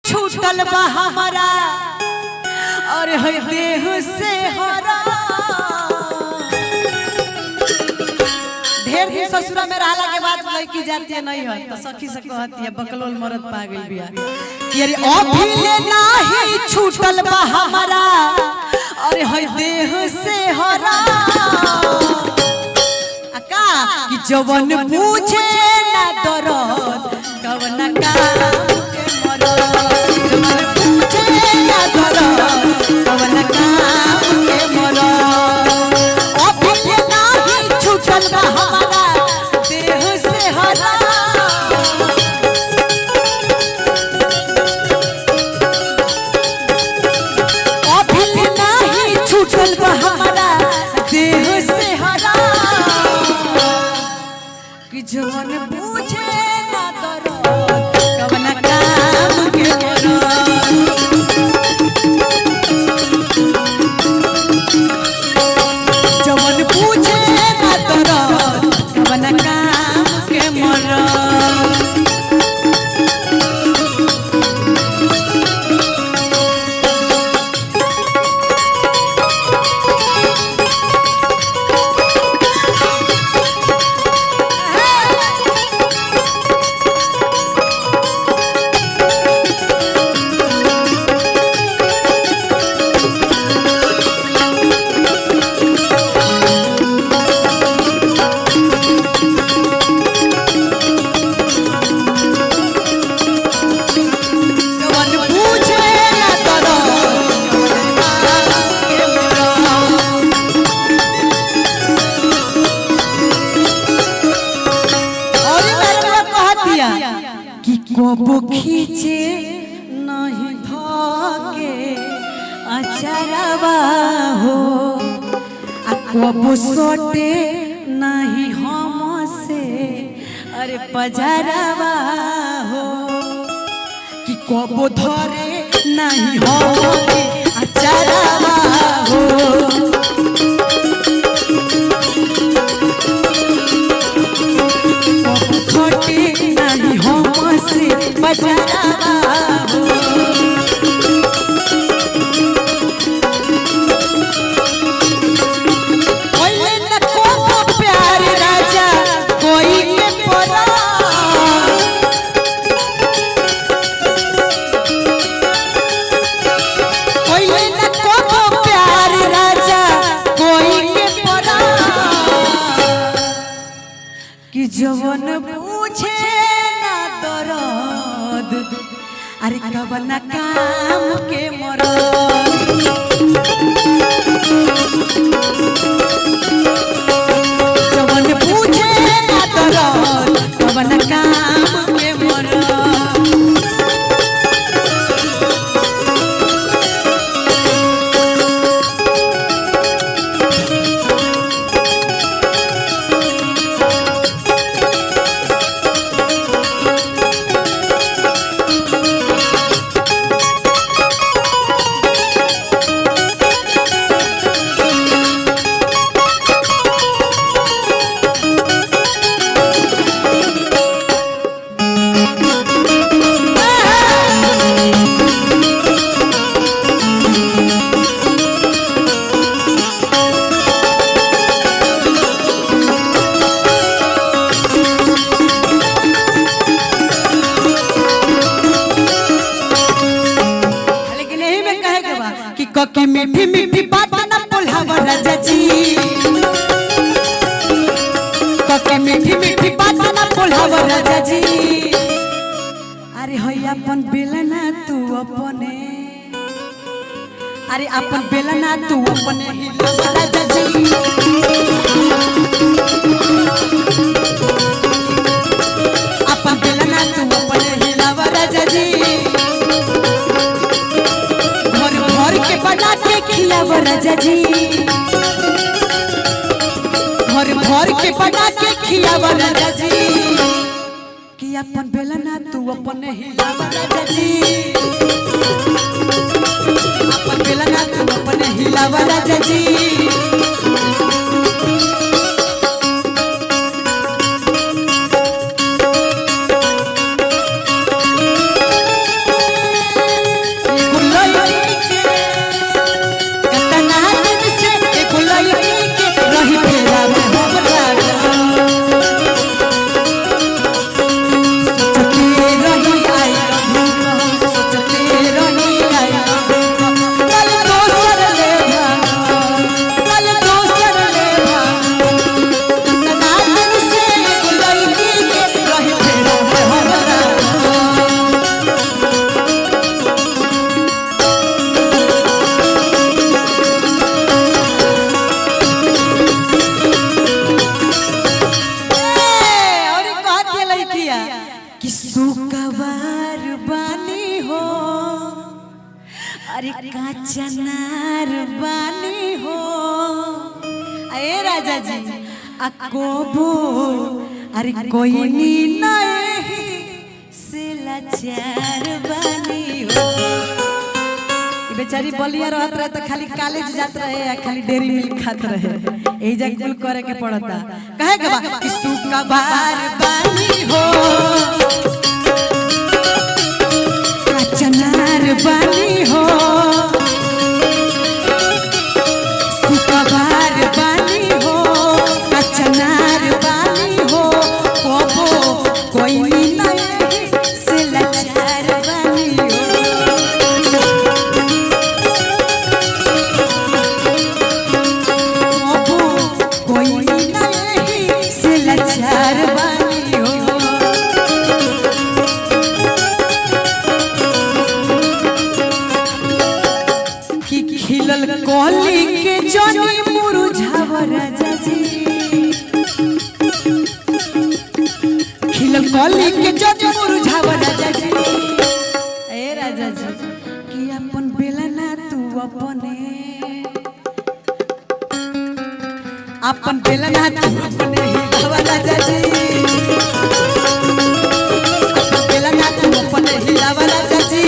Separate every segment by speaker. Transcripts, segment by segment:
Speaker 1: छूटल बा हमारा और है देह से हरा। ढेर दिन ससुरा में रहला के बाद लड़की जाती है नहीं है तो सखी से कहती है बकलोल मरद पा गई बिया कि अरे अभिले नाही छूटल बा हमारा और है देह से हरा। अका कि जवन पूछे ना दरद कवना काम के मरद, जवन पूछे ना दरद कवना काम के मरद। अभिले नाही छूटल बा हमारा देह से हरा। अभिले नाही छूटल बा हमारा देह से हरा कि जवन पूछे ना दरद कवना काम के मरद। जवन पूछे ना दरद कवना काम के मरद। कबो खींचे नहीं धके अचरवा हो आ कबो सोटे नहीं हम से अरे पजरवा हो कि कबो धरे नहीं हम अचरवा हो। छोटे नहीं हम से बजरवा हो। कोई न को प्यार राजा कोई के परा। कोई न को प्यार राजा कोई के परा कि जवन पूछे ना दरद अरे कवना काम के मरद। जवन पूछे ना दरद कवना काम के मरद। की मीठी मीठी बात न बोलाव राजा जी, की मीठी मीठी बात न बोलाव राजा जी। अरे होई अपन बेलना तू अपने, अरे अपन बेलना तू अपने हिलाव राजा जी। अपन बेलना तू अपने हिलाव राजा जी। के बना के खिलाव राजा जी, घर भर के बना के खिलाव राजा जी। कि अपन बेलना तू अपने हिलाव राजा जी। अपन बेलना तू अपने हिलाव राजा जी। अरे काचनार बानी हो अरे राजा जी अकोबो अरे कोई नी नहीं से लाचार बानी हो। बेचारी बलिया रहत रहे तो खाली कॉलेज जात रहे या खाली डेरी मिल्क खात रहे यही जग कुल करे के पड़ता कहे के बा कि सुका बार बानी हो काचनार बानी हो सुका बार बानी हो काचनार बानी हो कोबो कोई नहीं से लाचार बानी हो। खिलल कोली के जनी मुरझाव राजा जी खिलल कोली के जनी मुरझाव राजा जी ए राजा जी कि अपन बेलना तू अपन बेलना तू अपने हिलाव राजा जी अपन बेलना तू अपने हिलाव राजा जी।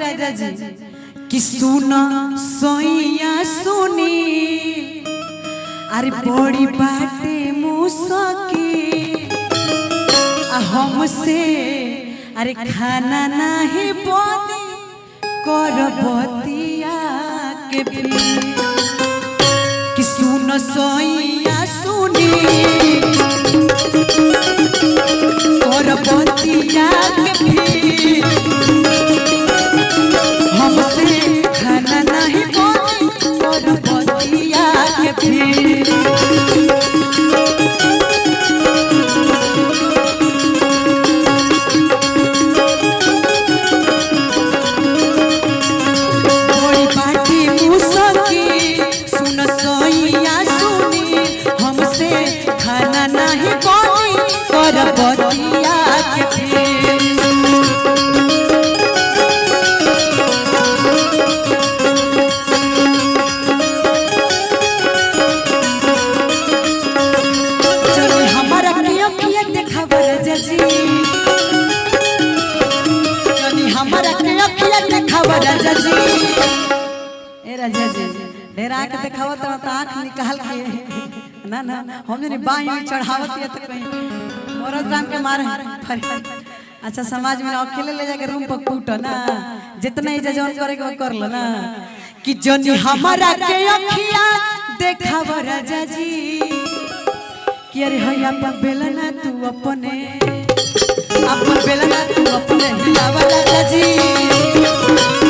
Speaker 1: राजा जी कि सुना सोइया सुनी अरे बड़ी बाटे मुसकी हमसे अरे खाना नहीं बनी करबतिया के भी कि सुन सोइया सुनी करबतिया के भी हमसे खाना नहीं बनी करबतिया के भी। राजा जी ए राजा जी डेरा के देखावत तो आंख निकाल के ना ना हम ने बाई में चढ़ावत है तो कहीं औरत राम के मारे अच्छा समाज में अकेले ले जाके रूम पर कूट ना जितना ही जजन करे के कर लो ना कि जनी हमारा के अखिया देखाव राजा जी कि अरे हैया अपन बेलना तू अपने अपन बेलना तू अपने हिलावा राजा जी।